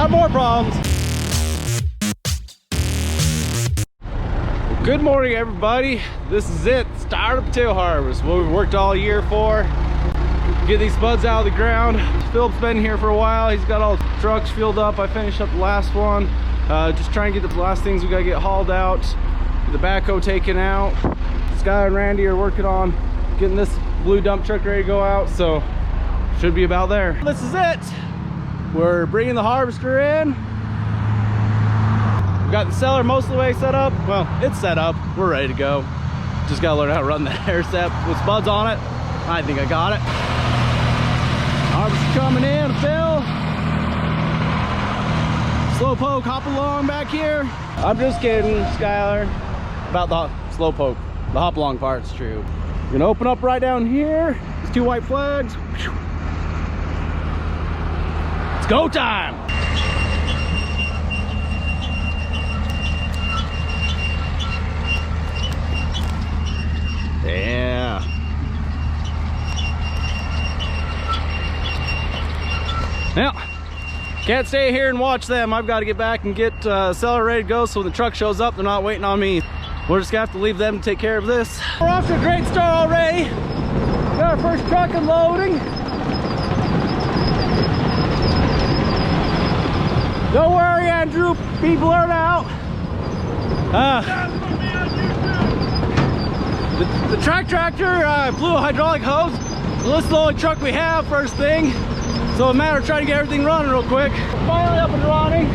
Got more problems. Good morning, everybody. This is it. Start of potato harvest. What we worked all year for. Get these spuds out of the ground. Philip's been here for a while. He's got all the trucks filled up. I finished up the last one. Just trying to get the last things we gotta get hauled out. Get the backhoe taken out. Sky and Randy are working on getting this blue dump truck ready to go out. So should be about there. This is it. We're bringing the harvester in. We've got the cellar most of the way set up. Well, it's set up. We're ready to go. Just gotta learn how to run the air step with spuds on it. I think I got it. Harvester coming in, Phil. Slow poke, hop along back here. I'm just kidding, Skylar, about the slow poke. The hop along part's true. We're gonna open up right down here. These two white flags. It's go time. Yeah. Now, can't stay here and watch them. I've got to get back and get cellar ready to go so when the truck shows up, they're not waiting on me. We're just gonna have to leave them to take care of this. We're off to a great start already. Got our first truck unloading. Don't worry, Andrew. People are out. The tractor blew a hydraulic hose. So this is the only truck we have first thing. So it's a matter of trying to get everything running real quick. Finally up and running.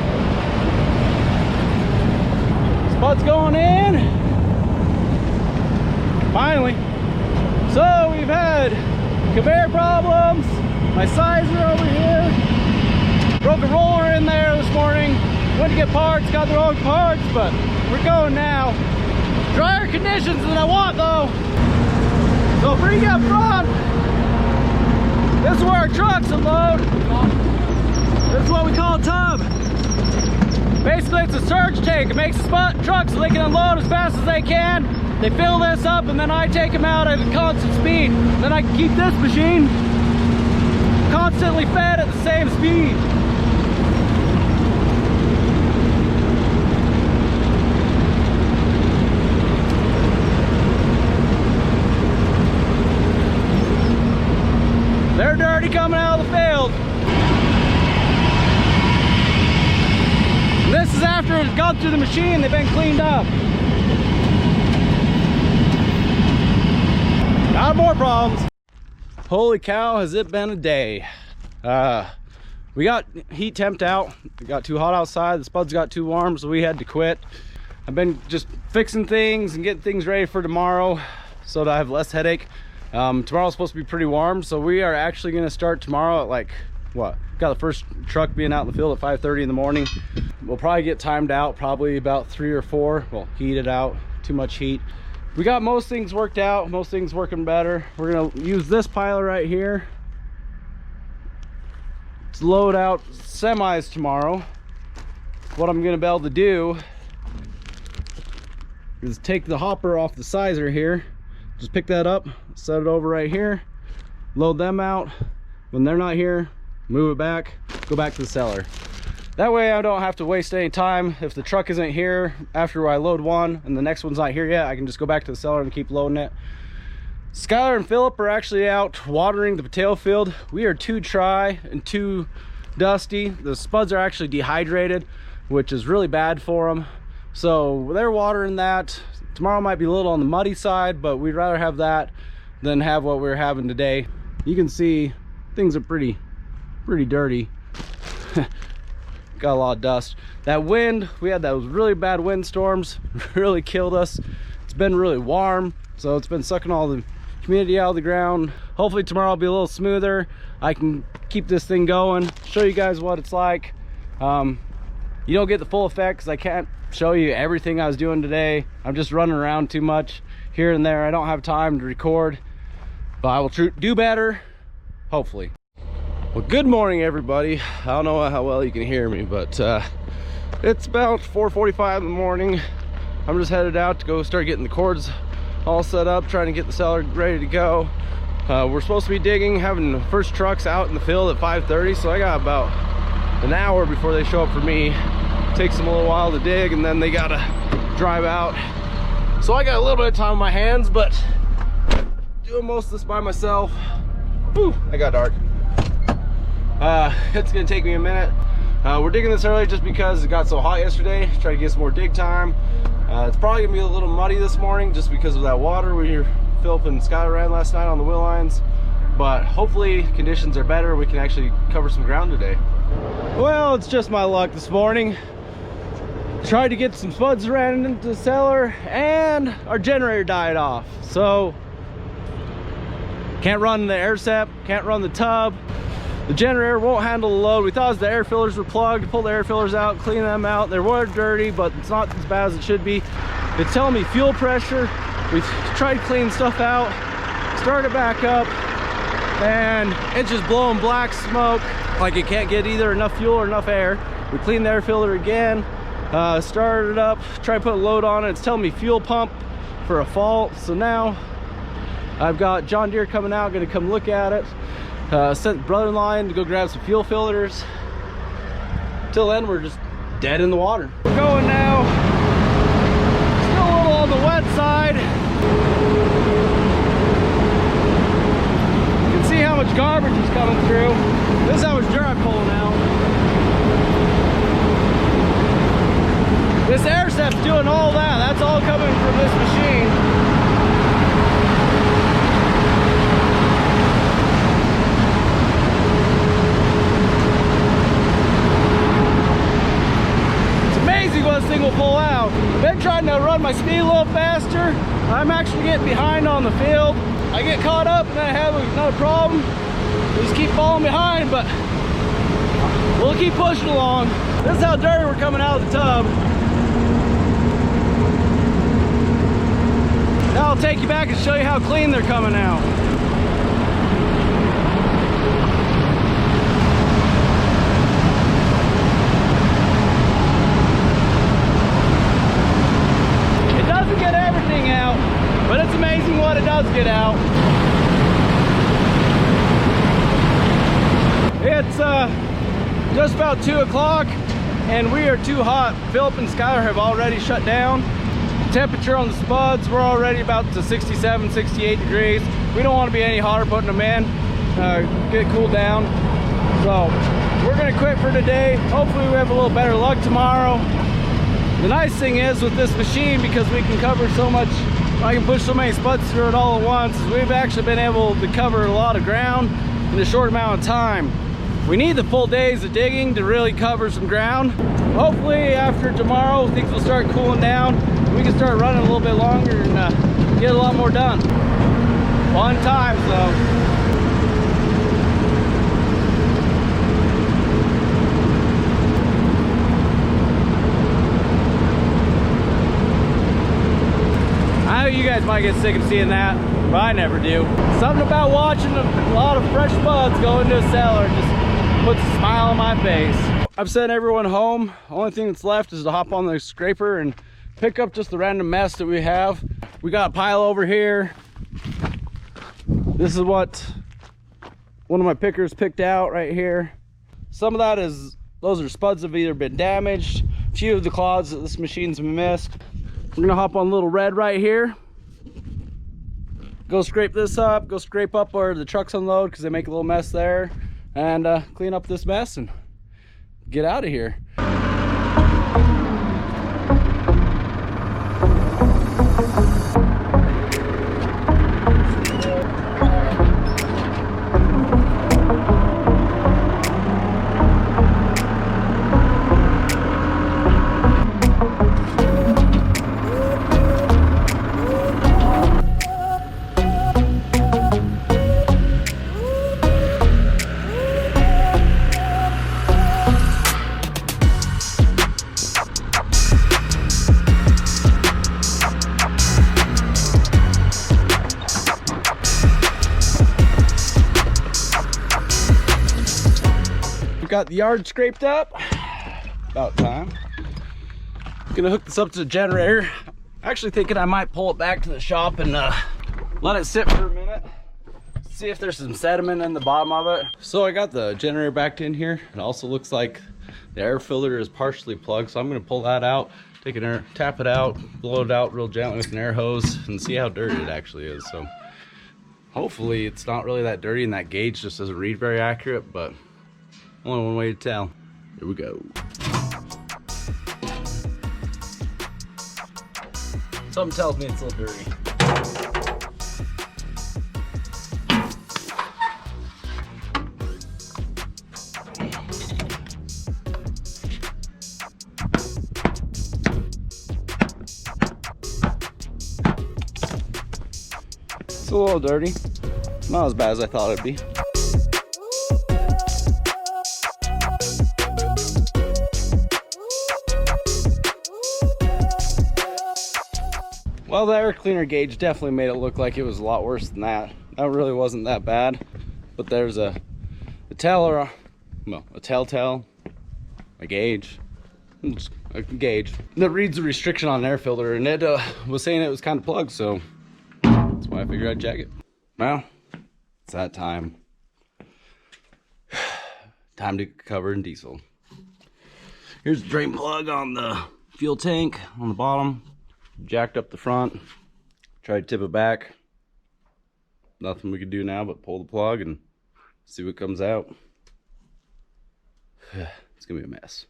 Spud's going in. Finally. So we've had conveyor problems. My sizer over here. Broke a roller in there this morning. Went to get parts, got the wrong parts, but we're going now. Drier conditions than I want though. So bring up front. This is where our trucks unload. This is what we call a tub. Basically it's a surge tank. It makes the trucks so they can unload as fast as they can. They fill this up and then I take them out at a constant speed. Then I can keep this machine constantly fed at the same speed. They're dirty coming out of the field. This is after it's gone through the machine, they've been cleaned up. Got more problems. Holy cow, has it been a day. We got heat temped out. It got too hot outside. The spuds got too warm, so we had to quit. I've been just fixing things and getting things ready for tomorrow so that I have less headache. Tomorrow's supposed to be pretty warm, so we are actually going to start tomorrow at like what, got the first truck being out in the field at 5:30 in the morning. We'll probably get timed out probably about 3 or 4. Well, heat it out, too much heat. We got most things worked out, most things working better. We're going to use this pile right here to load out semis tomorrow. What I'm going to be able to do is take the hopper off the sizer here. Just pick that up, set it over right here, load them out. When they're not here, move it back, go back to the cellar. That way I don't have to waste any time. If the truck isn't here after I load one and the next one's not here yet, I can just go back to the cellar and keep loading it. Skylar and Phillip are actually out watering the potato field. We are too dry and too dusty. The spuds are actually dehydrated, which is really bad for them. So they're watering that. Tomorrow might be a little on the muddy side, but we'd rather have that than have what we're having today. You can see things are pretty dirty. Got a lot of dust. That wind, we had those really bad wind storms, really killed us. It's been really warm, so it's been sucking all the humidity out of the ground. Hopefully tomorrow will be a little smoother. I can keep this thing going, show you guys what it's like. You don't get the full effect because I can't show you everything I was doing today. I'm just running around too much here and there. I don't have time to record, but I will do better, hopefully. Well, good morning, everybody. I don't know how well you can hear me, but it's about 4:45 in the morning. I'm just headed out to go start getting the cords all set up, trying to get the cellar ready to go. We're supposed to be digging, having the first trucks out in the field at 5:30, so I got about an hour before they show up for me. Takes them a little while to dig, and then they gotta drive out. So I got a little bit of time on my hands, but doing most of this by myself. Whew, it got dark. It's gonna take me a minute. We're digging this early just because it got so hot yesterday. Try to get some more dig time. It's probably gonna be a little muddy this morning just because of that water where Phillip and Skylar ran last night on the wheel lines. But hopefully conditions are better. We can actually cover some ground today. Well, it's just my luck this morning. Tried to get some spuds ran into the cellar and our generator died off. So can't run the air sep, can't run the tub. The generator won't handle the load. We thought the air fillers were plugged, pull the air fillers out, clean them out. They were dirty, but it's not as bad as it should be. It's telling me fuel pressure. We've tried cleaning stuff out, started back up, and it's just blowing black smoke like it can't get either enough fuel or enough air. We cleaned the air filter again, started it up, tried to put a load on it. It's telling me fuel pump for a fault. So now I've got John Deere coming out, gonna come look at it. Sent brother-in-law in to go grab some fuel filters. Till then, we're just dead in the water. We're going now. Still a little on the wet side. You can see how much garbage is coming through. This is how much dirt I'm pulling out. This air sep's doing all that. That's all coming from this machine. This thing will pull out. Been trying to run my speed a little faster. I'm actually getting behind on the field. I get caught up and then I have another problem. We just keep falling behind, but we'll keep pushing along. This is how dirty we're coming out of the tub. Now I'll take you back and show you how clean they're coming out. Get everything out, but it's amazing what it does get out. It's just about 2 o'clock and we are too hot. Phillip and Skylar have already shut down. The temperature on the spuds, we're already about to 67, 68 degrees. We don't want to be any hotter putting them in, get cooled down. So we're gonna quit for today. Hopefully we have a little better luck tomorrow. The nice thing is with this machine, because we can cover so much, I can push so many spuds through it all at once, is we've actually been able to cover a lot of ground in a short amount of time. We need the full days of digging to really cover some ground. Hopefully after tomorrow, things will start cooling down. We can start running a little bit longer and get a lot more done. Fun times though. You guys might get sick of seeing that, but I never do. Something about watching a lot of fresh buds go into a cellar just puts a smile on my face. I've sent everyone home. Only thing that's left is to hop on the scraper and pick up just the random mess that we have. We got a pile over here. This is what one of my pickers picked out right here. Some of that is, those are spuds that have either been damaged. A few of the clods that this machine's missed. We're gonna hop on little red right here. Go scrape this up, go scrape up where the trucks unload because they make a little mess there, and clean up this mess and get out of here. Got the yard scraped up. About time. Gonna hook this up to the generator. Actually thinking I might pull it back to the shop and let it sit for a minute. See if there's some sediment in the bottom of it. So I got the generator backed in here. It also looks like The air filter is partially plugged, so I'm gonna pull that out, take an air, tap it out, blow it out real gently with an air hose, and see how dirty it actually is. So hopefully it's not really that dirty, and that gauge just doesn't read very accurate, but only one way to tell. Here we go. Something tells me it's a little dirty. It's a little dirty. Not as bad as I thought it'd be. Well, the air cleaner gauge definitely made it look like it was a lot worse than that. That really wasn't that bad. But there's a telltale, a gauge that reads the restriction on an air filter, and it was saying it was kind of plugged, so that's why I figured I'd check it. Well, it's that time. Time to cover in diesel. Here's the drain plug on the fuel tank on the bottom. Jacked up the front. Tried to tip it back. Nothing we could do now but pull the plug and see what comes out. It's gonna be a mess.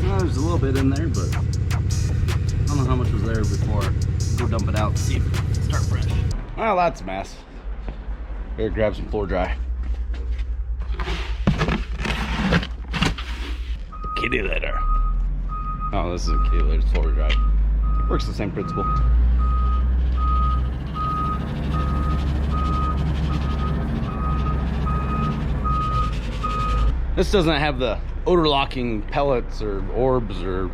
Well, there's a little bit in there, but I don't know how much was there before. Go dump it out and see if it can start fresh. Well, that's a mess. Here, grab some floor dry. Kitty litter. Oh, this isn't kitty litter, it's floor dry. Works the same principle. This doesn't have the odor locking pellets or orbs or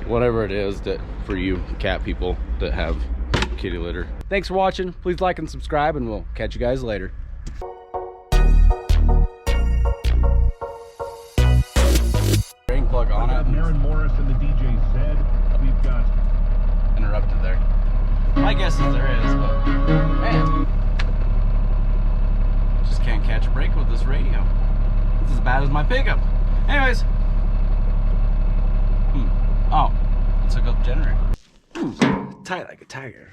whatever it is that for you cat people that have kitty litter. Thanks for watching. Please like and subscribe, and we'll catch you guys later. Drain plug on it. Aaron Morris and the DJ said we've got Interrupted there. My guess is there is, but man, just can't catch a break with this radio. It's as bad as my pickup. Anyways, oh, let's hook up the generator. Tight like a tiger.